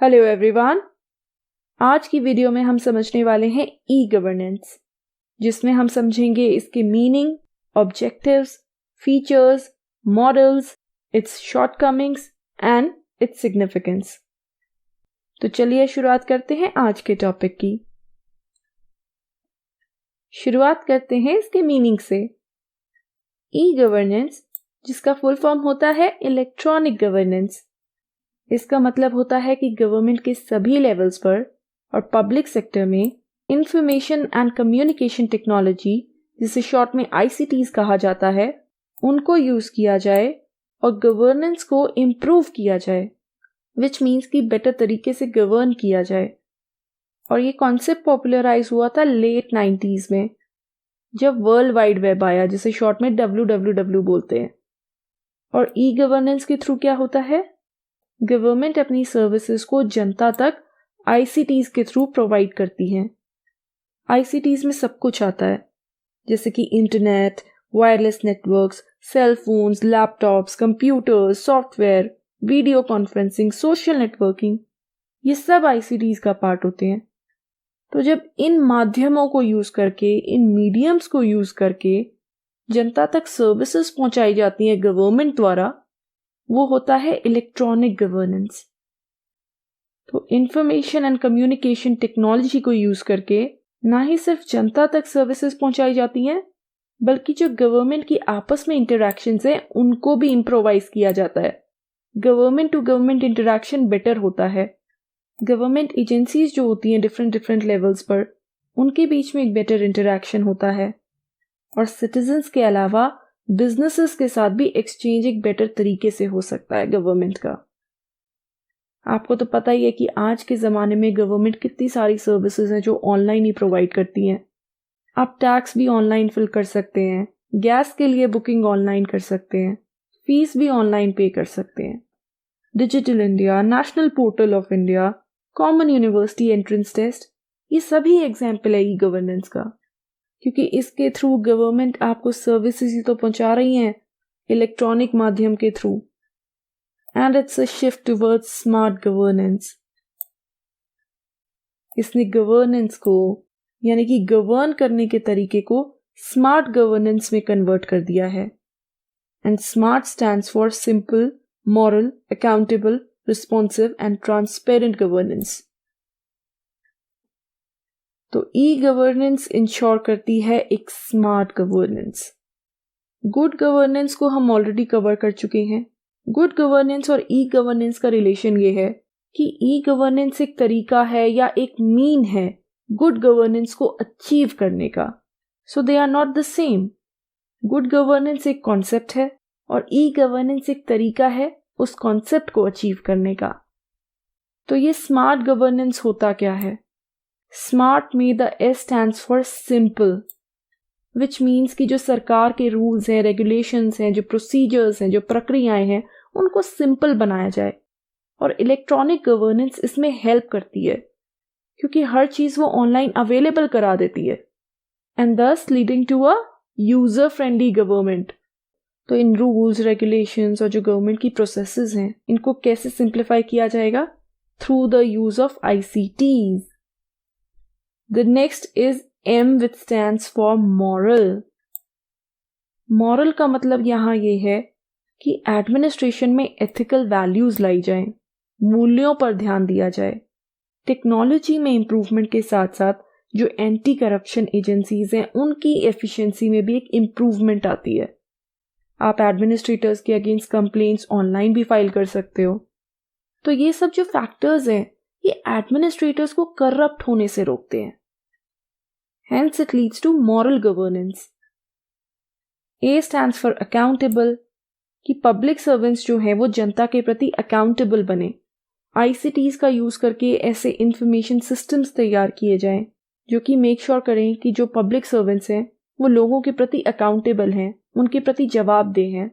Hello everyone. आज की video में हम समझने वाले हैं ई गवर्नेंस, जिसमें हम समझेंगे इसके meaning, objectives, features, models, it's shortcomings and its significance. तो चलिए शुरुआत करते हैं आज के टॉपिक की। शुरुआत करते हैं इसके मीनिंग से। ई गवर्नेंस, जिसका फुल फॉर्म होता है इलेक्ट्रॉनिक गवर्नेंस, इसका मतलब होता है कि गवर्नमेंट के सभी लेवल्स पर और पब्लिक सेक्टर में इंफॉर्मेशन एंड कम्युनिकेशन टेक्नोलॉजी, जिसे शॉर्ट में आईसीटीज कहा जाता है, उनको यूज किया जाए और गवर्नेंस को इम्प्रूव किया जाए, विच मीन्स कि बेटर तरीके से गवर्न किया जाए। और ये कॉन्सेप्ट पॉपुलराइज हुआ था लेट 90s में, जब वर्ल्ड वाइड वेब आया, जिसे शॉर्ट में WWW बोलते हैं। और ई गवर्नेंस के थ्रू क्या होता है, गवर्नमेंट अपनी सर्विसेज को जनता तक आईसीटीज के थ्रू प्रोवाइड करती हैं। आईसीटीज में सब कुछ आता है, जैसे कि internet, wireless networks, cell phones, laptops, computers, software, video conferencing, social networking, ये सब आईसीटीज का पार्ट होते हैं। तो जब इन माध्यमों को यूज करके, इन मीडियम्स को यूज करके जनता तक सर्विसेज पहुंचाई जाती हैं गवर्नमेंट द्वारा, वो होता है इलेक्ट्रॉनिक गवर्नेंस। तो इंफॉर्मेशन एंड कम्युनिकेशन टेक्नोलॉजी को यूज करके ना ही सिर्फ जनता तक सर्विसेज पहुंचाई जाती हैं, बल्कि जो गवर्नमेंट की आपस में इंटरैक्शंस हैं उनको भी इम्प्रोवाइज किया जाता है। Government to government interaction better होता है। गवर्नमेंट एजेंसीज जो होती हैं डिफरेंट लेवल्स पर, उनके बीच में एक बेटर इंटरैक्शन होता है। और सिटीजन्स के अलावा बिजनेसेस के साथ भी एक्सचेंज एक बेटर तरीके से हो सकता है गवर्नमेंट का। आपको तो पता ही है कि आज के ज़माने में गवर्नमेंट कितनी सारी सर्विसेज हैं जो ऑनलाइन ही प्रोवाइड करती हैं। आप टैक्स भी ऑनलाइन फिल कर सकते हैं, गैस के लिए बुकिंग ऑनलाइन कर सकते हैं, फीस भी ऑनलाइन पे कर सकते हैं। Digital India, national portal of India, common university entrance test, ये सभी एग्जाम्पल है ई गवर्नेंस का, क्योंकि इसके थ्रू गवर्नमेंट आपको सर्विसेज ही तो पहुंचा रही हैं इलेक्ट्रॉनिक माध्यम के through. And it's a shift towards smart governance. इसने गवर्नेंस को, यानी कि गवर्न करने के तरीके को, स्मार्ट गवर्नेंस में कन्वर्ट कर दिया है। And smart stands for simple, moral, accountable, responsive and transparent governance. तो ई गवर्नेंस इंश्योर करती है एक स्मार्ट गवर्नेंस। गुड गवर्नेंस को हम ऑलरेडी कवर कर चुके हैं। गुड गवर्नेंस और ई गवर्नेंस का रिलेशन ये है कि ई गवर्नेंस एक तरीका है या एक मीन है गुड गवर्नेंस को अचीव करने का। So they are not the same. Good governance एक कॉन्सेप्ट है और ई गवर्नेंस एक तरीका है उस कॉन्सेप्ट को अचीव करने का। तो ये स्मार्ट गवर्नेंस होता क्या है? स्मार्ट में the S stands for simple, which means कि जो सरकार के रूल्स हैं, रेगुलेशंस हैं, जो प्रोसीजर्स हैं, जो प्रक्रियाएं हैं, उनको सिंपल बनाया जाए। और इलेक्ट्रॉनिक गवर्नेंस इसमें हेल्प करती है, क्योंकि हर चीज वो ऑनलाइन अवेलेबल करा देती है, and thus leading to a user friendly government. तो इन रूल्स, रेगुलेशंस और जो गवर्नमेंट की प्रोसेसेस हैं, इनको कैसे सिंप्लीफाई किया जाएगा? Through the use of ICTs. The next is M, which stands for moral. Moral का मतलब यहाँ ये है कि एडमिनिस्ट्रेशन में एथिकल वैल्यूज लाई जाएं, मूल्यों पर ध्यान दिया जाए। टेक्नोलॉजी में इम्प्रूवमेंट के साथ साथ जो एंटी करप्शन एजेंसीज हैं, उनकी एफिशिएंसी में भी एक इम्प्रूवमेंट आती है। आप एडमिनिस्ट्रेटर्स के अगेंस्ट कंप्लेंट्स ऑनलाइन भी फाइल कर सकते हो। तो ये सब जो फैक्टर्स हैं, ये एडमिनिस्ट्रेटर्स को करप्ट होने से रोकते हैं। Hence it leads to moral governance. A stands for accountable, कि पब्लिक सर्वेंट्स जो हैं वो जनता के प्रति अकाउंटेबल बने। ICTs का यूज करके ऐसे इंफॉर्मेशन सिस्टम्स तैयार किए जाएं जो कि मेक श्योर करें कि जो पब्लिक सर्वेंट्स हैं वो लोगों के प्रति अकाउंटेबल हैं, उनके प्रति जवाबदेह हैं।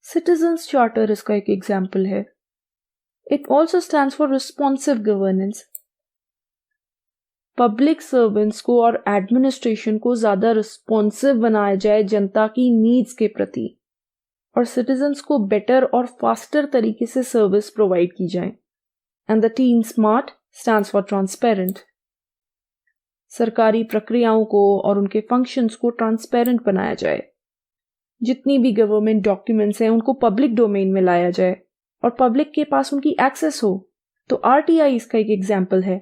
सिटीजन्स चार्टर इसका एक एग्जाम्पल है। It also stands for responsive governance. Public servants को और एडमिनिस्ट्रेशन को ज़्यादा रिस्पॉन्सिव बनाया जाए जनता की नीड्स के प्रति, और सिटीजन्स को बेटर और फास्टर तरीके से सर्विस प्रोवाइड की जाए। and the T in SMART stands for transparent. सरकारी प्रक्रियाओं को और उनके फंक्शंस को ट्रांसपेरेंट बनाया जाए। जितनी भी गवर्नमेंट डॉक्यूमेंट्स हैं उनको पब्लिक डोमेन में लाया जाए और पब्लिक के पास उनकी एक्सेस हो। तो RTI इसका एक एग्जाम्पल है।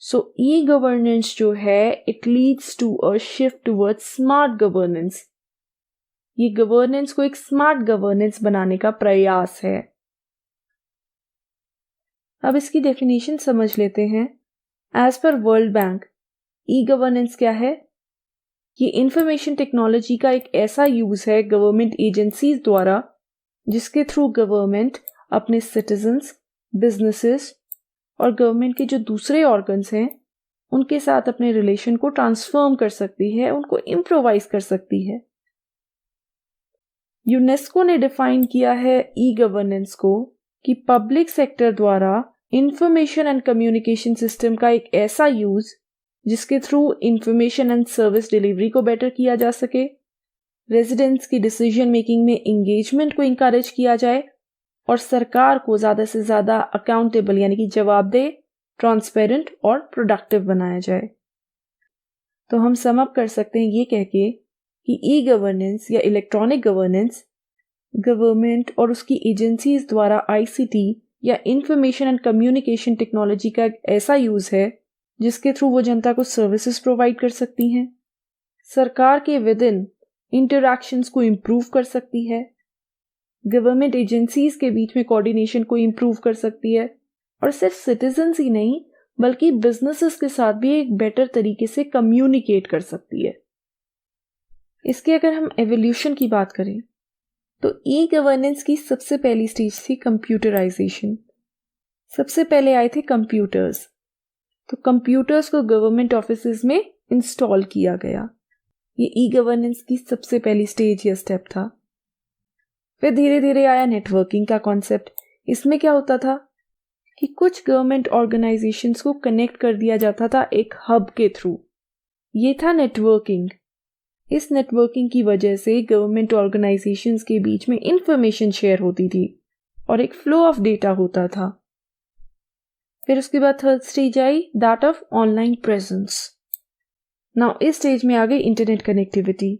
सो ई गवर्नेंस जो है it leads to a shift towards smart governance. ये गवर्नेंस को एक स्मार्ट गवर्नेंस बनाने का प्रयास है। अब इसकी डेफिनेशन समझ लेते हैं। एज पर वर्ल्ड बैंक, ई गवर्नेंस क्या है? ये इंफॉर्मेशन टेक्नोलॉजी का एक ऐसा यूज है गवर्नमेंट एजेंसीज द्वारा जिसके थ्रू गवर्नमेंट अपने सिटीजन्स, बिजनेसेस और गवर्नमेंट के जो दूसरे ऑर्गन्स हैं उनके साथ अपने रिलेशन को ट्रांसफॉर्म कर सकती है, उनको इम्प्रोवाइज कर सकती है। यूनेस्को ने डिफाइन किया है ई गवर्नेंस को कि पब्लिक सेक्टर द्वारा इंफॉर्मेशन एंड कम्युनिकेशन सिस्टम का एक ऐसा यूज जिसके through information and service delivery को बेटर किया जा सके, रेजिडेंट्स की डिसीजन मेकिंग में एंगेजमेंट को इंकरेज किया जाए और सरकार को ज्यादा से ज्यादा अकाउंटेबल यानी कि जवाबदेह, ट्रांसपेरेंट और प्रोडक्टिव बनाया जाए। तो हम सम अप कर सकते हैं ये कह के कि ई गवर्नेंस या इलेक्ट्रॉनिक गवर्नेंस गवर्नमेंट और उसकी एजेंसीज द्वारा ICT या इंफॉर्मेशन एंड कम्युनिकेशन टेक्नोलॉजी का एक ऐसा यूज है जिसके थ्रू वो जनता को सर्विसेज प्रोवाइड कर सकती हैं, सरकार के विद इन इंटरैक्शंस को इम्प्रूव कर सकती है, गवर्नमेंट एजेंसीज के बीच में कोऑर्डिनेशन को इम्प्रूव कर सकती है और सिर्फ सिटीजन्स ही नहीं बल्कि बिजनेसेस के साथ भी एक बेटर तरीके से कम्युनिकेट कर सकती है। इसके अगर हम एवोल्यूशन की बात करें तो ई गवर्नेंस की सबसे पहली स्टेज थी कंप्यूटराइजेशन। सबसे पहले आए थे कंप्यूटर्स। तो कंप्यूटर्स को गवर्नमेंट ऑफिसेज में इंस्टॉल किया गया। ये ई गवर्नेंस की सबसे पहली स्टेज या स्टेप था। फिर धीरे धीरे आया नेटवर्किंग का कॉन्सेप्ट। इसमें क्या होता था कि कुछ गवर्नमेंट ऑर्गेनाइजेशंस को कनेक्ट कर दिया जाता था एक हब के थ्रू। ये था नेटवर्किंग। इस नेटवर्किंग की वजह से गवर्नमेंट ऑर्गेनाइजेशंस के बीच में इंफॉर्मेशन शेयर होती थी और एक फ्लो ऑफ डेटा होता था। फिर उसके बाद थर्ड स्टेज आई that of online presence. Now इस स्टेज में आ गई internet connectivity.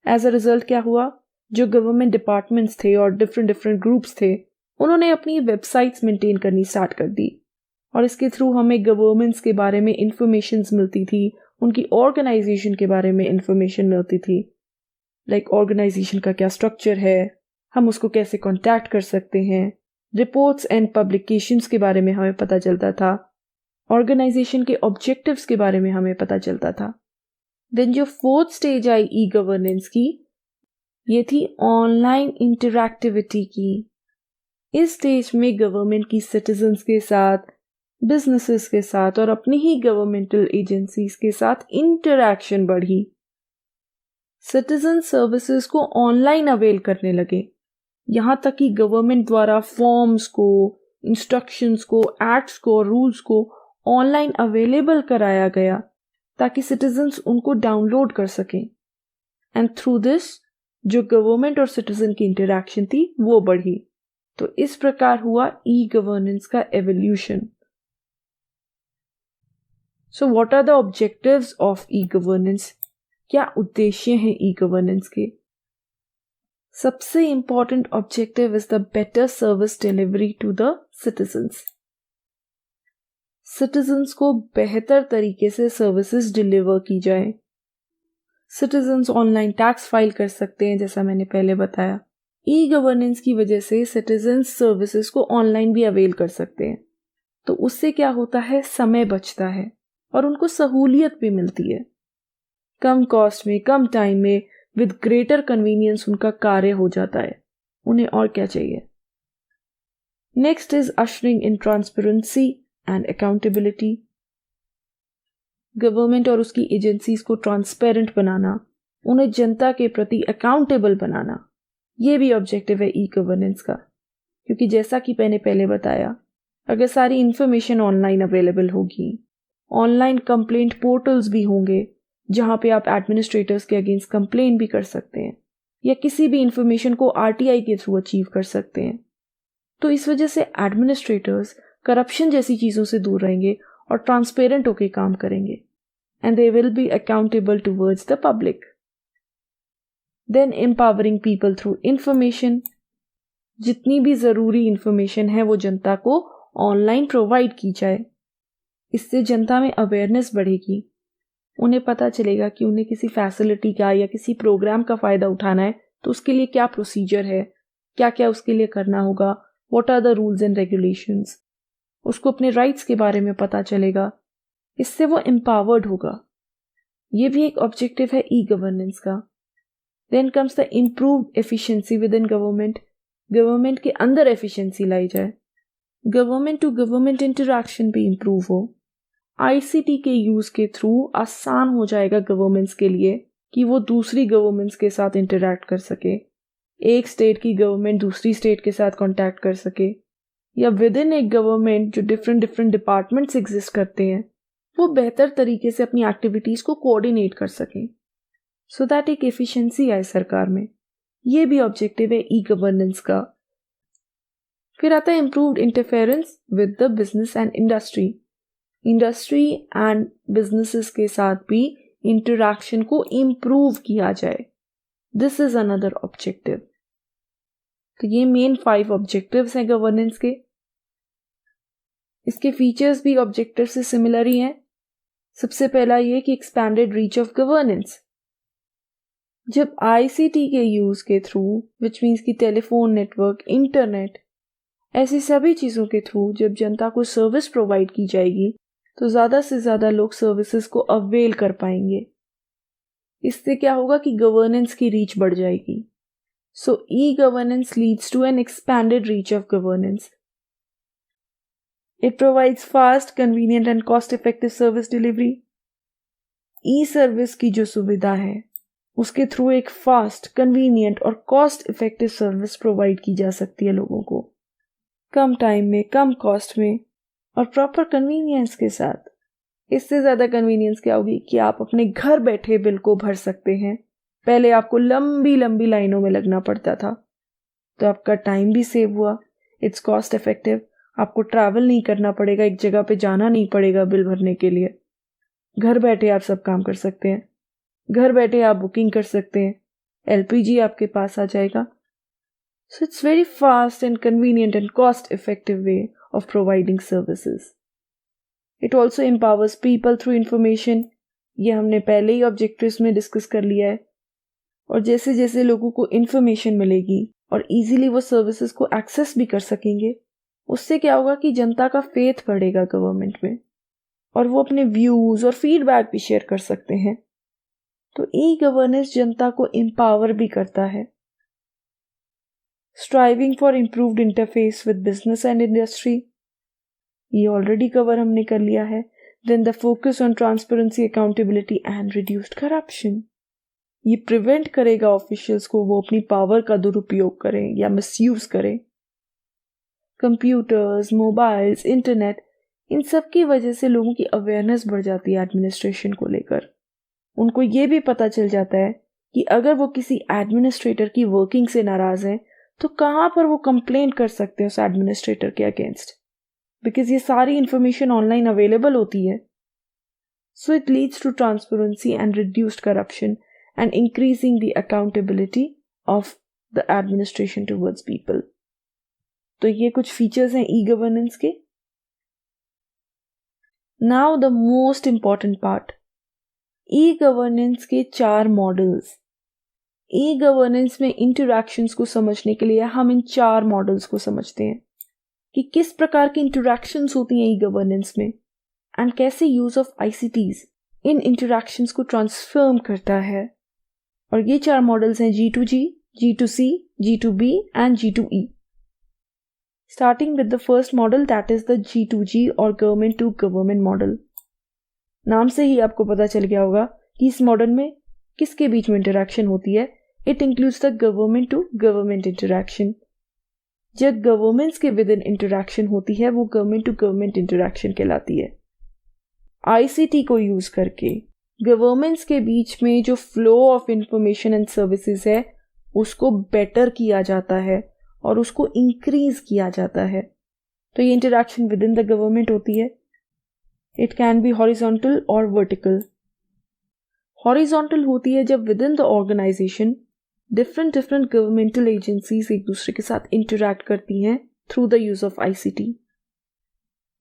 As a result क्या हुआ, जो गवर्नमेंट डिपार्टमेंट्स थे और डिफरेंट ग्रुप्स थे उन्होंने अपनी वेबसाइट्स मेंटेन करनी स्टार्ट कर दी और इसके थ्रू हमें गवर्नमेंट्स के बारे में इंफॉर्मेशंस मिलती थी, उनकी ऑर्गेनाइजेशन के बारे में इंफॉर्मेशन मिलती थी। लाइक ऑर्गेनाइजेशन का क्या स्ट्रक्चर है, हम उसको कैसे कॉन्टैक्ट कर सकते हैं, रिपोर्ट्स एंड पब्लिकेशंस के बारे में हमें पता चलता था, ऑर्गेनाइजेशन के ऑब्जेक्टिव्स के बारे में हमें पता चलता था। देन जो fourth stage I e governance की, ये थी ऑनलाइन इंटरैक्टिविटी की। इस स्टेज में गवर्नमेंट की सिटीजन्स के साथ, बिजनेसेस के साथ और अपनी ही गवर्नमेंटल एजेंसीज के साथ इंटरैक्शन बढ़ी। सिटीजन सर्विसेज को ऑनलाइन अवेल करने लगे, यहाँ तक कि गवर्नमेंट द्वारा फॉर्म्स को, इंस्ट्रक्शंस को, एक्ट्स को, रूल्स को ऑनलाइन अवेलेबल कराया गया ताकि सिटीजन्स उनको डाउनलोड कर सकें। एंड थ्रू दिस जो गवर्नमेंट और सिटीजन की इंटरैक्शन थी वो बढ़ी। तो इस प्रकार हुआ ई गवर्नेंस का evolution. So what are the objectives of e governance? क्या उद्देश्य हैं ई गवर्नेंस के? सबसे important objective is the better service delivery to the citizens. Citizens को बेहतर तरीके से सर्विसेज डिलीवर की जाए। सिटीजन्स ऑनलाइन टैक्स फाइल कर सकते हैं, जैसा मैंने पहले बताया। ई गवर्नेंस की वजह से सिटीजन्स सर्विसेज को ऑनलाइन भी अवेल कर सकते हैं। तो उससे क्या होता है, समय बचता है और उनको सहूलियत भी मिलती है। कम कॉस्ट में, कम टाइम में, विद ग्रेटर कन्वीनियंस उनका कार्य हो जाता है। उन्हें और क्या चाहिए? Next is ushering in transparency and accountability. Government और उसकी एजेंसीज को ट्रांसपेरेंट बनाना, उन्हें जनता के प्रति अकाउंटेबल बनाना, ये भी ऑब्जेक्टिव है ई गवर्नेंस का। क्योंकि जैसा कि मैंने पहले बताया, अगर सारी इंफॉर्मेशन ऑनलाइन अवेलेबल होगी, ऑनलाइन कंप्लेंट पोर्टल्स भी होंगे जहां पे आप एडमिनिस्ट्रेटर्स के अगेंस्ट कंप्लेन भी कर सकते हैं या किसी भी इंफॉर्मेशन को RTI के थ्रू अचीव कर सकते हैं। तो इस वजह से एडमिनिस्ट्रेटर्स करप्शन जैसी चीज़ों से दूर रहेंगे और ट्रांसपेरेंट होकर काम करेंगे, and they will be accountable towards the public. Then empowering people through information. जितनी भी ज़रूरी इंफॉर्मेशन है वो जनता को ऑनलाइन प्रोवाइड की जाए। इससे जनता में अवेयरनेस बढ़ेगी, उन्हें पता चलेगा कि उन्हें किसी फैसिलिटी का या किसी प्रोग्राम का फ़ायदा उठाना है तो उसके लिए क्या प्रोसीजर है, क्या क्या उसके लिए करना होगा, what are the rules and regulations. उसको अपने राइट्स के बारे में पता चलेगा, इससे वो एम्पावर्ड होगा। ये भी एक ऑब्जेक्टिव है ई गवर्नेंस का। Then comes the improved efficiency within government. Government के अंदर एफिशिएंसी लाई जाए, गवर्नमेंट टू गवर्नमेंट इंटरैक्शन भी इम्प्रूव हो। आईसीटी के यूज़ के थ्रू आसान हो जाएगा गवर्नमेंट्स के लिए कि वो दूसरी गवर्नमेंट्स के साथ इंटरैक्ट कर सके। एक स्टेट की गवर्नमेंट दूसरी स्टेट के साथ कॉन्टैक्ट कर सके, या विद इन एक गवर्नमेंट जो डिफरेंट डिपार्टमेंट्स एग्जिस्ट करते हैं वो बेहतर तरीके से अपनी एक्टिविटीज़ को कोऑर्डिनेट कर सकें, सो दैट एक एफिशिएंसी आए सरकार में। ये भी ऑब्जेक्टिव है ई गवर्नेंस का। फिर आता है improved interference with the business and industry. Industry and businesses के साथ भी इंटरैक्शन को इम्प्रूव किया जाए। This is another objective. तो ये मेन 5 ऑब्जेक्टिव्स हैं गवर्नेंस के। इसके फीचर्स भी ऑब्जेक्टिव से सिमिलर ही हैं। सबसे पहला ये कि एक्सपैंडेड रीच ऑफ गवर्नेंस। जब आईसीटी के यूज के थ्रू, विच मीन्स की टेलीफोन नेटवर्क, इंटरनेट, ऐसी सभी चीज़ों के थ्रू जब जनता को सर्विस प्रोवाइड की जाएगी तो ज़्यादा से ज़्यादा लोग सर्विसेज को अवेल कर पाएंगे। इससे क्या होगा कि गवर्नेंस की रीच बढ़ जाएगी। So e governance leads to an expanded reach of governance. It provides fast, convenient and cost effective service delivery. E service की जो सुविधा है उसके थ्रू एक फास्ट, कन्वीनियंट और कॉस्ट इफेक्टिव सर्विस प्रोवाइड की जा सकती है लोगों को, कम टाइम में, कम कॉस्ट में और प्रॉपर कन्वीनियंस के साथ। इससे ज़्यादा कन्वीनियंस क्या होगी कि आप अपने घर बैठे बिल को भर सकते हैं। पहले आपको लंबी लंबी लाइनों में लगना पड़ता था, तो आपका टाइम भी सेव हुआ, इट्स कॉस्ट इफेक्टिव। आपको ट्रैवल नहीं करना पड़ेगा, एक जगह पे जाना नहीं पड़ेगा बिल भरने के लिए। घर बैठे आप सब काम कर सकते हैं, घर बैठे आप बुकिंग कर सकते हैं, एलपीजी आपके पास आ जाएगा। So it's very fast and convenient and cost effective way of providing services. It also empowers people through information. ये हमने पहले ही ऑब्जेक्टिव्स में डिस्कस कर लिया है। और जैसे जैसे लोगों को इन्फॉर्मेशन मिलेगी और इजीली वो सर्विसेज को एक्सेस भी कर सकेंगे, उससे क्या होगा कि जनता का फेथ बढ़ेगा गवर्नमेंट में और वो अपने व्यूज और फीडबैक भी शेयर कर सकते हैं। तो ई गवर्नेंस जनता को एम्पावर भी करता है। Striving for improved interface with business and industry, ये ऑलरेडी कवर हमने कर लिया है। Then the focus on transparency, accountability and reduced corruption, ये प्रिवेंट करेगा ऑफिशियल्स को वो अपनी पावर का दुरुपयोग करें या मिसयूज करें। कंप्यूटर्स, मोबाइल्स, इंटरनेट, इन सब की वजह से लोगों की अवेयरनेस बढ़ जाती है एडमिनिस्ट्रेशन को लेकर। उनको ये भी पता चल जाता है कि अगर वो किसी एडमिनिस्ट्रेटर की वर्किंग से नाराज हैं तो कहाँ पर वो कंप्लेंट कर सकते हैं उस एडमिनिस्ट्रेटर के अगेंस्ट, बिकॉज ये सारी इंफॉर्मेशन ऑनलाइन अवेलेबल होती है। So it leads to transparency and reduced corruption and increasing the accountability of the administration towards people. तो ये कुछ फीचर्स हैं ई गवर्नेंस के। Now the most important part, e governance के 4 मॉडल्स। ई गवर्नेंस में interactions को समझने के लिए हम इन 4 मॉडल्स को समझते हैं कि किस प्रकार की इंटरैक्शंस होती हैं ई गवर्नेंस में एंड कैसे यूज ऑफ आईसीटीज इन इंटरैक्शंस को ट्रांसफॉर्म करता है। और ये 4 मॉडल्स हैं G2G, G2C, G2B and G2E। Starting with the first model, that is the G2G और गवर्नमेंट टू गवर्नमेंट मॉडल। नाम से ही आपको पता चल गया होगा कि इस मॉडल में किसके बीच में इंटरैक्शन होती है। It includes the government to government interaction. जब गवर्नमेंट्स के विद इन इंटरैक्शन होती है वो गवर्नमेंट टू गवर्नमेंट इंटरैक्शन कहलाती है। आईसीटी को यूज करके गवर्नमेंट्स के बीच में जो flow of information and services है उसको बेटर किया जाता है और उसको इंक्रीज किया जाता है। तो ये interaction within the government होती है। इट कैन बी हॉरिजॉन्टल और वर्टिकल। हॉरिजॉन्टल होती है जब within the organization different governmental agencies एक दूसरे के साथ इंटरैक्ट करती हैं through the use of ICT.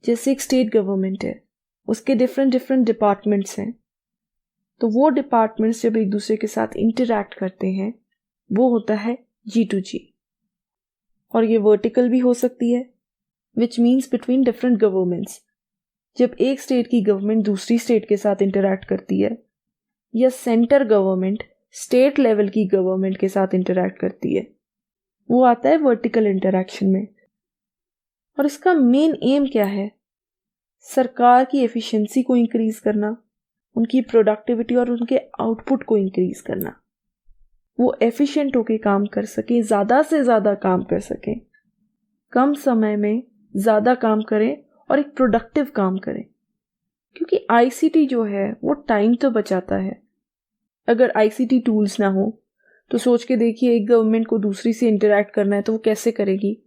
जैसे एक स्टेट गवर्नमेंट है, उसके डिफरेंट डिपार्टमेंट्स हैं, तो वो डिपार्टमेंट्स जब एक दूसरे के साथ इंटरैक्ट करते हैं वो होता है G2G। और ये वर्टिकल भी हो सकती है, which means between different governments, जब एक स्टेट की गवर्नमेंट दूसरी स्टेट के साथ इंटरैक्ट करती है, या सेंटर गवर्नमेंट स्टेट लेवल की गवर्नमेंट के साथ इंटरैक्ट करती है, वो आता है वर्टिकल इंटरैक्शन में। और इसका मेन एम क्या है? सरकार की एफिशिएंसी को इंक्रीज करना, उनकी प्रोडक्टिविटी और उनके आउटपुट को इंक्रीज करना। वो एफिशिएंट होके काम कर सकें, ज़्यादा से ज़्यादा काम कर सकें, कम समय में ज़्यादा काम करें और एक प्रोडक्टिव काम करें। क्योंकि आईसीटी जो है वो टाइम तो बचाता है। अगर आईसीटी टूल्स ना हो तो सोच के देखिए, एक गवर्नमेंट को दूसरी से इंटरैक्ट करना है तो वो कैसे करेगी?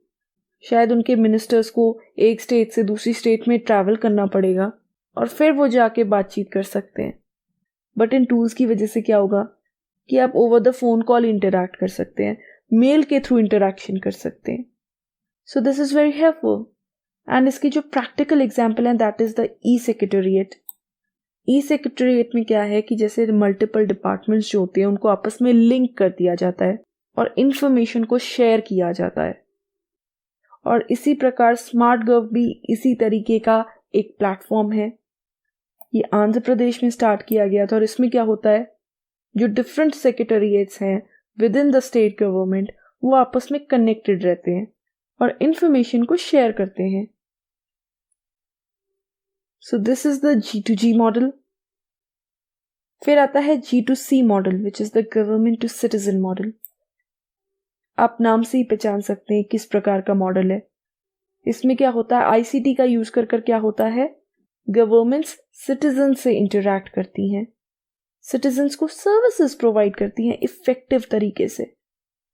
शायद उनके मिनिस्टर्स को एक स्टेट से दूसरी स्टेट में ट्रैवल करना पड़ेगा और फिर वो जाके बातचीत कर सकते हैं। बट इन टूल्स की वजह से क्या होगा कि आप over the phone call interact कर सकते हैं, मेल के थ्रू इंटरैक्शन कर सकते हैं। So this is very helpful. And इसकी जो प्रैक्टिकल एग्जाम्पल है that is the E secretariat. E secretariat में क्या है कि जैसे मल्टीपल डिपार्टमेंट्स जो होते हैं उनको आपस में लिंक कर दिया जाता है और इंफॉर्मेशन को शेयर किया जाता है। और इसी प्रकार स्मार्ट गव भी इसी तरीके का एक प्लेटफॉर्म है। ये आंध्र प्रदेश में स्टार्ट किया गया था और इसमें क्या होता है, जो डिफरेंट सेक्रेटेरिएट्स हैं with in the state government वो आपस में कनेक्टेड रहते हैं और इंफॉर्मेशन को शेयर करते हैं। So this is the G2G model. फिर आता है G2C model, which is the government to citizen model. आप नाम से ही पहचान सकते हैं किस प्रकार का मॉडल है। इसमें क्या होता है, आईसीटी का यूज कर क्या होता है, गवर्नमेंट्स सिटीजन से इंटरैक्ट करती हैं, सिटीजन्स को सर्विसेज प्रोवाइड करती हैं इफेक्टिव तरीके से।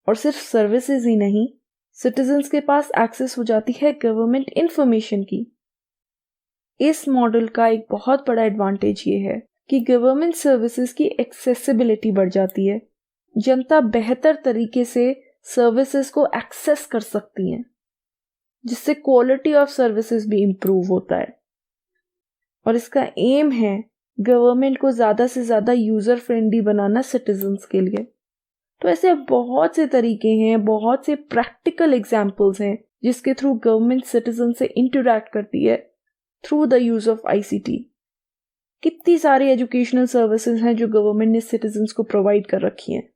और सिर्फ सर्विसेज ही नहीं, सिटीजन्स के पास एक्सेस हो जाती है गवर्नमेंट इंफॉर्मेशन की। इस मॉडल का एक बहुत बड़ा एडवांटेज ये है कि गवर्नमेंट सर्विसेज की एक्सेसिबिलिटी बढ़ जाती है। जनता बेहतर तरीके से सर्विसेज को एक्सेस कर सकती हैं, जिससे क्वालिटी ऑफ सर्विसेज भी इंप्रूव होता है। और इसका एम है गवर्नमेंट को ज़्यादा से ज़्यादा यूज़र फ्रेंडली बनाना सिटीजन्स के लिए। तो ऐसे बहुत से तरीके हैं, बहुत से प्रैक्टिकल एग्जाम्पल्स हैं जिसके थ्रू गवर्नमेंट सिटीजन से इंटरैक्ट करती है through the use of ICT. कितनी सारी एजुकेशनल सर्विसेज हैं जो गवर्नमेंट ने सिटीजन्स को प्रोवाइड कर रखी हैं।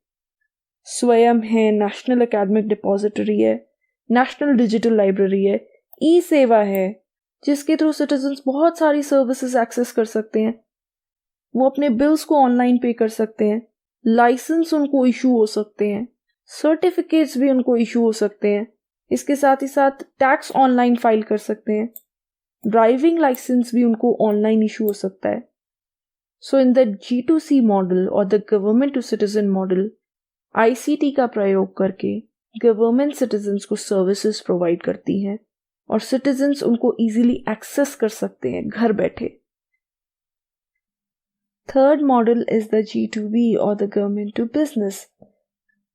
स्वयं है, नेशनल एकेडमिक डिपॉजिटरी है, नेशनल डिजिटल लाइब्रेरी है, ई सेवा है, जिसके थ्रू सिटीजन्स बहुत सारी सर्विसेज एक्सेस कर सकते हैं। वो अपने बिल्स को ऑनलाइन पे कर सकते हैं, लाइसेंस उनको इशू हो सकते हैं, सर्टिफिकेट्स भी उनको इशू हो सकते हैं। इसके साथ ही साथ टैक्स ऑनलाइन फाइल कर सकते हैं, ड्राइविंग लाइसेंस भी उनको ऑनलाइन इशू हो सकता है। So in the G2C model और the government to citizen model, ICT का प्रयोग करके गवर्नमेंट सिटीजन्स को सर्विसेज प्रोवाइड करती हैं और सिटीजन्स उनको इजीली एक्सेस कर सकते हैं घर बैठे। Third model is the G2B और द गवर्नमेंट टू बिजनेस,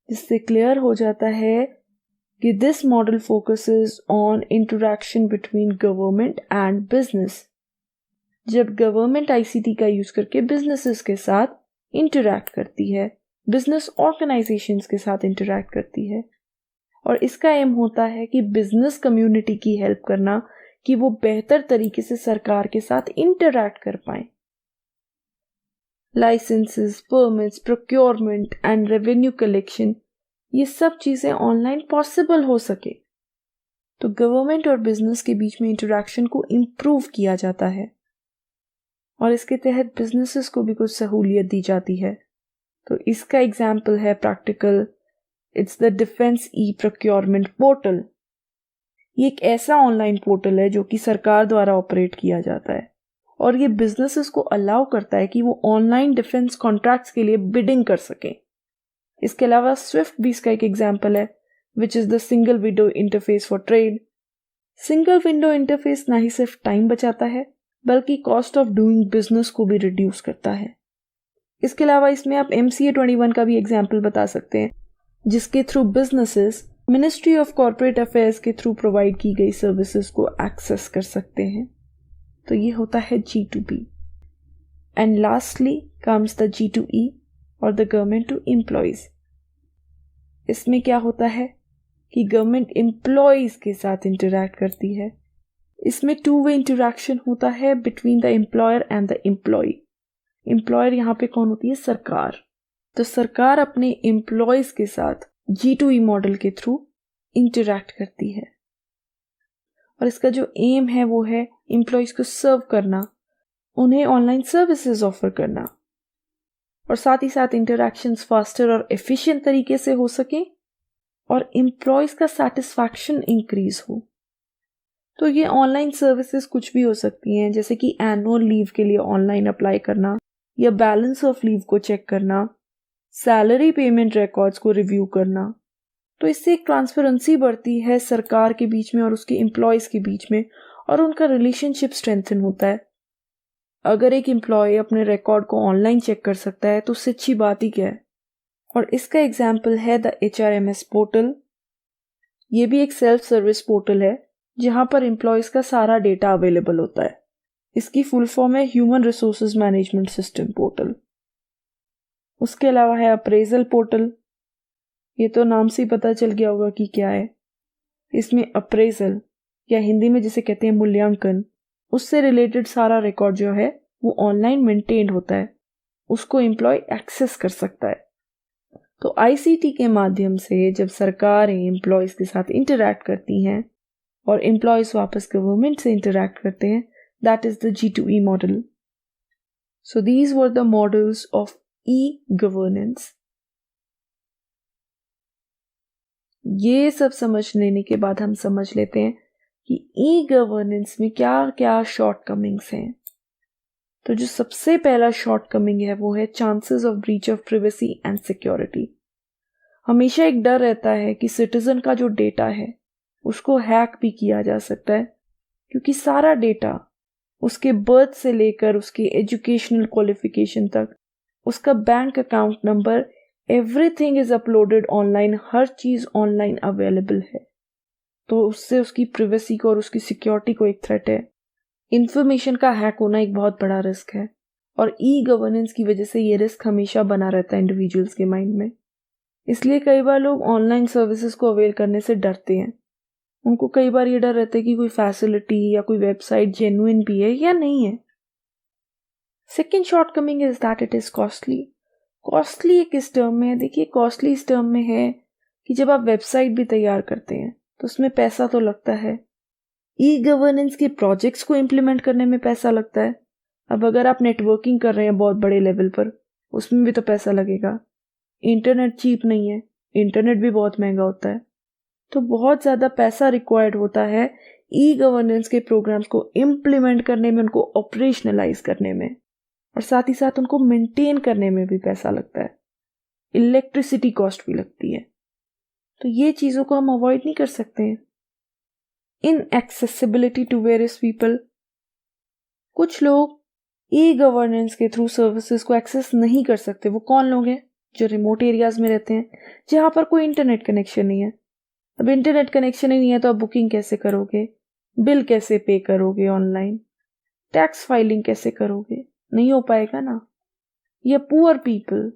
जिससे क्लियर हो जाता है कि this model focuses on interaction between government and business. जब गवर्नमेंट आईसीटी का यूज करके बिजनेसेस के साथ इंटरैक्ट करती है, बिजनेस ऑर्गेनाइजेशंस के साथ इंटरैक्ट करती है, और इसका एम होता है कि बिजनेस कम्युनिटी की हेल्प करना कि वो बेहतर तरीके से सरकार के साथ इंटरैक्ट कर पाए। Licences, permits, procurement and revenue collection, ये सब चीजें ऑनलाइन पॉसिबल हो सके तो गवर्नमेंट और बिजनेस के बीच में इंटरैक्शन को इम्प्रूव किया जाता है और इसके तहत बिजनेसेस को भी कुछ सहूलियत दी जाती है। तो इसका एग्जाम्पल है practical, it's the defence e procurement portal. ये एक ऐसा ऑनलाइन पोर्टल है जो कि सरकार द्वारा ऑपरेट किया जाता है और ये बिजनेसेस को अलाउ करता है कि वो ऑनलाइन डिफेंस कॉन्ट्रैक्ट्स के लिए बिडिंग कर सकें। इसके अलावा स्विफ्ट भी इसका एक एग्जाम्पल है, विच is the single window interface for trade. Single window interface ना ही सिर्फ टाइम बचाता है बल्कि कॉस्ट ऑफ डूइंग बिजनेस को भी रिड्यूस करता है। इसके अलावा इसमें आप MCA 21 का भी एग्जाम्पल बता सकते हैं, जिसके through businesses ministry of corporate affairs के थ्रू प्रोवाइड की गई सर्विसेज को एक्सेस कर सकते हैं। तो ये होता है G2P। And lastly comes the G2E और द गवर्नमेंट टू एम्प्लॉयज। इसमें क्या होता है कि गवर्नमेंट एम्प्लॉयज के साथ इंटरैक्ट करती है। इसमें टू वे इंटरैक्शन होता है between the employer and the employee. Employer यहाँ पे कौन होती है? सरकार। तो सरकार अपने एम्प्लॉयज के साथ G2E मॉडल के थ्रू इंटरैक्ट करती है और इसका जो एम है वो है एम्प्लॉयज को सर्व करना, उन्हें ऑनलाइन सर्विसेज ऑफर करना और साथ ही साथ इंटरैक्शंस फास्टर और एफिशिएंट तरीके से हो सके और एम्प्लॉयज का सेटिस्फैक्शन इंक्रीज हो। तो ये ऑनलाइन सर्विसेज कुछ भी हो सकती हैं, जैसे कि एनुअल लीव के लिए ऑनलाइन अप्लाई करना या बैलेंस ऑफ लीव को चेक करना, सैलरी पेमेंट रिकॉर्ड्स को रिव्यू करना। तो इससे एक ट्रांसपेरेंसी बढ़ती है सरकार के बीच में और उसके एम्प्लॉयज के बीच में और उनका रिलेशनशिप स्ट्रेंथन होता है। अगर एक एम्प्लॉय अपने रिकॉर्ड को ऑनलाइन चेक कर सकता है तो उससे अच्छी बात ही क्या है। और इसका एग्जाम्पल है द HRMS पोर्टल। ये भी एक सेल्फ सर्विस पोर्टल है जहां पर एम्प्लॉयज का सारा डेटा अवेलेबल होता है। इसकी फुल फॉर्म है human resources management system portal. उसके अलावा है अप्रेजल पोर्टल। ये तो नाम से ही पता चल गया होगा कि क्या है। इसमें अप्रेजल या हिंदी में जिसे कहते हैं मूल्यांकन, उससे रिलेटेड सारा रिकॉर्ड जो है वो ऑनलाइन मेंटेन होता है, उसको एम्प्लॉय एक्सेस कर सकता है। तो ICT के माध्यम से जब सरकारें एम्प्लॉयज के साथ इंटरैक्ट करती हैं और एम्प्लॉयज वापस गवर्नमेंट से इंटरैक्ट करते हैं, that is the G2E model. So these were the models of e-governance. ये सब समझ लेने के बाद हम समझ लेते हैं कि ई-गवर्नेंस में क्या क्या शॉर्टकमिंग्स हैं। तो जो सबसे पहला शॉर्टकमिंग है वो है chances of breach of privacy and security. हमेशा एक डर रहता है कि सिटीजन का जो डेटा है उसको हैक भी किया जा सकता है, क्योंकि सारा डेटा उसके बर्थ से लेकर उसके एजुकेशनल क्वालिफिकेशन तक, उसका bank account number, everything is uploaded online. हर चीज ऑनलाइन अवेलेबल है, तो उससे उसकी प्रिवेसी को और उसकी सिक्योरिटी को एक थ्रेट है। इंफॉर्मेशन का हैक होना एक बहुत बड़ा रिस्क है और ई-गवर्नेंस की वजह से ये रिस्क हमेशा बना रहता है इंडिविजुअल्स के माइंड में। इसलिए कई बार लोग ऑनलाइन सर्विसेज को अवेल करने से डरते हैं। उनको कई बार ये डर रहता है कि कोई फैसिलिटी या कोई वेबसाइट जेन्युइन भी है या नहीं है। Second shortcoming is that it is costly. Costly एक इस टर्म में है, देखिए कॉस्टली इस टर्म में है कि जब आप वेबसाइट भी तैयार करते हैं तो उसमें पैसा तो लगता है। ई-गवर्नेंस के प्रोजेक्ट्स को इम्प्लीमेंट करने में पैसा लगता है। अब अगर आप नेटवर्किंग कर रहे हैं बहुत बड़े लेवल पर, उसमें भी तो पैसा लगेगा। इंटरनेट चीप नहीं है, इंटरनेट भी बहुत महंगा होता है। तो बहुत ज़्यादा पैसा रिक्वायर्ड होता है ई-गवर्नेंस के प्रोग्राम्स को इम्प्लीमेंट करने में, उनको ऑपरेशनलाइज करने में, और साथ ही साथ उनको मेंटेन करने में भी पैसा लगता है। इलेक्ट्रिसिटी कॉस्ट भी लगती है। तो ये चीज़ों को हम अवॉइड नहीं कर सकते हैं। Inaccessibility to various people. कुछ लोग ई-गवर्नेंस के थ्रू सर्विसेज को एक्सेस नहीं कर सकते। वो कौन लोग हैं? जो रिमोट एरियाज में रहते हैं, जहां पर कोई इंटरनेट कनेक्शन नहीं है। अब इंटरनेट कनेक्शन ही नहीं है तो आप बुकिंग कैसे करोगे? बिल कैसे पे करोगे ऑनलाइन? टैक्स फाइलिंग कैसे करोगे? नहीं हो पाएगा ना। या पुअर पीपल,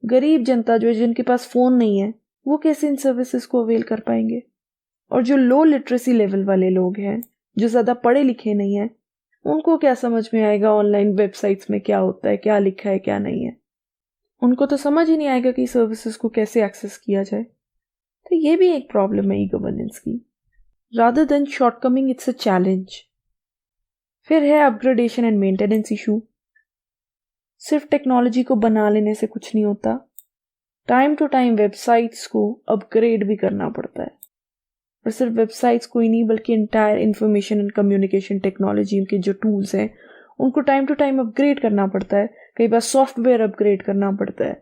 गरीब जनता जो है, जिनके पास फोन नहीं है, वो कैसे इन सर्विसेज को अवेल कर पाएंगे? और जो लो लिटरेसी लेवल वाले लोग हैं, जो ज्यादा पढ़े लिखे नहीं है, उनको क्या समझ में आएगा ऑनलाइन वेबसाइट्स में क्या होता है, क्या लिखा है, क्या नहीं है? उनको तो समझ ही नहीं आएगा कि सर्विसेज को कैसे एक्सेस किया जाए। तो ये भी एक प्रॉब्लम है ई-गवर्नेंस की। Rather than shortcoming, it's a challenge. फिर है अपग्रेडेशन एंड मेंटेनेंस इशू। सिर्फ टेक्नोलॉजी को बना लेने से कुछ नहीं होता, टाइम टू टाइम वेबसाइट्स को अपग्रेड भी करना पड़ता है। और सिर्फ वेबसाइट्स को ही नहीं, बल्कि entire information and communication technology के जो टूल्स हैं उनको टाइम टू टाइम अपग्रेड करना पड़ता है। कई बार सॉफ्टवेयर अपग्रेड करना पड़ता है।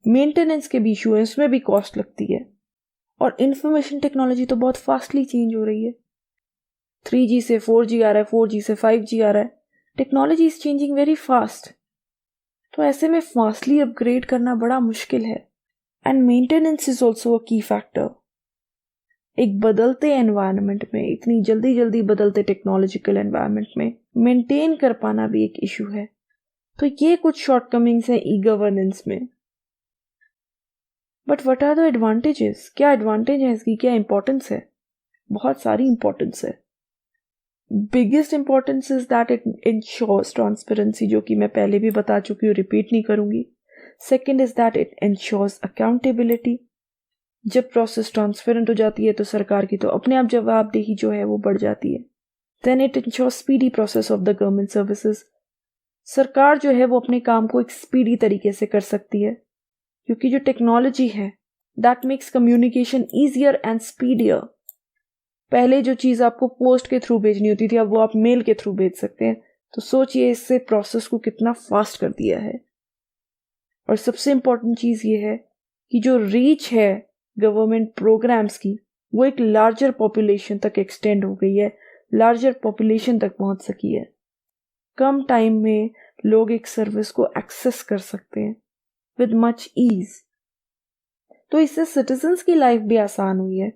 मेंटेनेंस के भी इशू है, उसमें भी कॉस्ट लगती है। और इंफॉर्मेशन टेक्नोलॉजी तो बहुत फास्टली चेंज हो रही है। 3G से 4G आ रहा है, 4G से 5G आ रहा है। Technology is changing very fast. तो ऐसे में फास्टली अपग्रेड करना बड़ा मुश्किल है। And maintenance is also a की फैक्टर। एक बदलते एनवायरनमेंट में, इतनी जल्दी जल्दी बदलते टेक्नोलॉजिकल एनवायरनमेंट में मेंटेन कर पाना भी एक इशू है। तो ये कुछ शॉर्टकमिंग्स हैं ई गवर्नेंस में। But what are the advantages? क्या एडवांटेज है इसकी, क्या इंपॉर्टेंस है? बहुत सारी इंपॉर्टेंस है। Biggest importance is that it ensures transparency, जो कि मैं पहले भी बता चुकी हूँ, रिपीट नहीं करूंगी। Second is that it ensures accountability. जब प्रोसेस ट्रांसपेरेंट हो जाती है तो सरकार की तो अपने आप जवाबदेही जो है वो बढ़ जाती है। Then it ensures speedy process of the government services. सरकार जो है वो अपने काम को एक स्पीडी तरीके से कर सकती है, क्योंकि जो टेक्नोलॉजी है that makes communication easier and speedier. पहले जो चीज आपको पोस्ट के थ्रू भेजनी होती थी, अब वो आप मेल के थ्रू भेज सकते हैं। तो सोचिए इससे प्रोसेस को कितना फास्ट कर दिया है। और सबसे इंपॉर्टेंट चीज ये है कि जो रीच है गवर्नमेंट प्रोग्राम्स की, वो एक लार्जर पॉपुलेशन तक एक्सटेंड हो गई है, लार्जर पॉपुलेशन तक पहुंच सकी है। कम टाइम में लोग एक सर्विस को एक्सेस कर सकते हैं विद मच ईज। तो इससे सिटीजन्स की लाइफ भी आसान हुई है।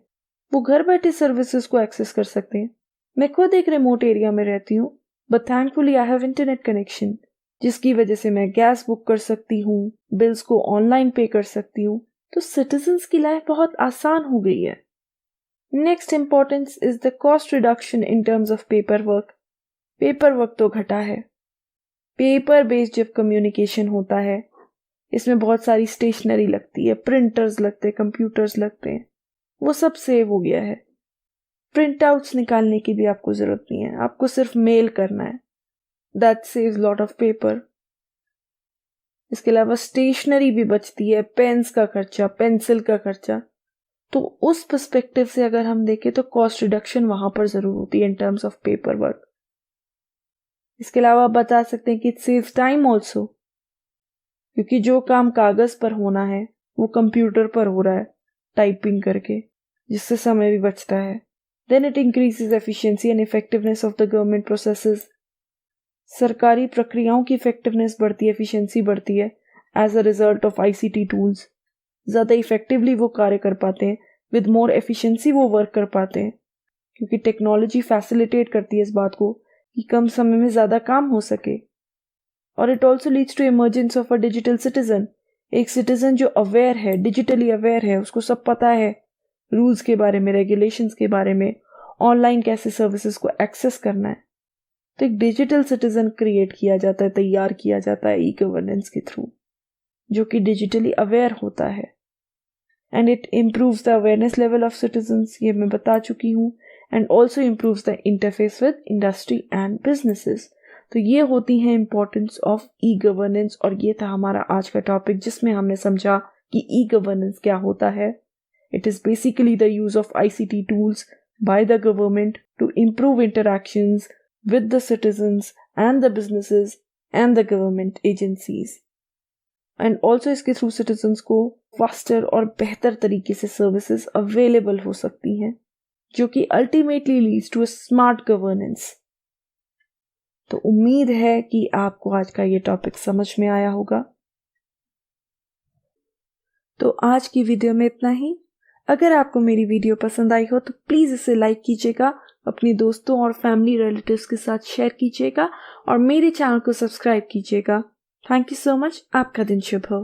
वो घर बैठे सर्विसेज को एक्सेस कर सकते हैं। मैं खुद एक रिमोट एरिया में रहती हूँ, but thankfully I have internet connection, जिसकी वजह से मैं गैस बुक कर सकती हूँ, बिल्स को ऑनलाइन पे कर सकती हूँ। तो सिटीजन्स की लाइफ बहुत आसान हो गई है। Next importance is the cost reduction in terms of paper work. Paper work तो घटा है। पेपर बेस्ड जब कम्युनिकेशन होता है, इसमें बहुत सारी स्टेशनरी लगती है, प्रिंटर्स लगते हैं, कंप्यूटर्स लगते हैं, वो सब सेव हो गया है। प्रिंट आउट्स निकालने की भी आपको जरूरत नहीं है, आपको सिर्फ मेल करना है। That saves lot of paper. इसके अलावा स्टेशनरी भी बचती है, पेन्स का खर्चा, पेंसिल का खर्चा। तो उस पर्सपेक्टिव से अगर हम देखें तो कॉस्ट रिडक्शन वहां पर जरूर होती है in terms of paper work. इसके अलावा आप बता सकते हैं कि इट सेव्स टाइम ऑल्सो, क्योंकि जो काम कागज पर होना है वो कंप्यूटर पर हो रहा है टाइपिंग करके, जिससे समय भी बचता है। Then it increases efficiency and effectiveness of the government processes. सरकारी प्रक्रियाओं की इफेक्टिवनेस बढ़ती है, एफिशिएंसी बढ़ती है as a result of ICT tools. ज़्यादा इफेक्टिवली वो कार्य कर पाते हैं, विद मोर एफिशिएंसी वो वर्क कर पाते हैं, क्योंकि टेक्नोलॉजी फैसिलिटेट करती है इस बात को कि कम समय में ज़्यादा काम हो सके। और it also leads to emergence of a digital citizen. एक सिटीजन जो अवेयर है, डिजिटली अवेयर है, उसको सब पता है रूल्स के बारे में, रेगुलेशंस के बारे में, ऑनलाइन कैसे सर्विसेज को एक्सेस करना है। तो एक डिजिटल सिटीजन क्रिएट किया जाता है, तैयार किया जाता है ई गवर्नेंस के थ्रू, जो कि डिजिटली अवेयर होता है। And it improves the awareness level of citizens, ये मैं बता चुकी हूँ। And also improves the interface with industry and businesses. तो ये होती है इंपॉर्टेंस ऑफ ई गवर्नेंस। और ये था हमारा आज का टॉपिक, जिसमें हमने समझा कि ई गवर्नेंस क्या होता है। It is basically the use of ICT tools by the government to improve interactions with the citizens and the businesses and the government agencies. And also इसके थ्रू citizens को faster और बेहतर तरीके से services available हो सकती हैं, जो कि ultimately leads to a smart governance. तो उम्मीद है कि आपको आज का ये टॉपिक समझ में आया होगा। तो आज की वीडियो में इतना ही। अगर आपको मेरी वीडियो पसंद आई हो तो प्लीज़ इसे लाइक कीजिएगा, अपने दोस्तों और फैमिली रिलेटिव्स के साथ शेयर कीजिएगा और मेरे चैनल को सब्सक्राइब कीजिएगा। Thank you so much. आपका दिन शुभ हो।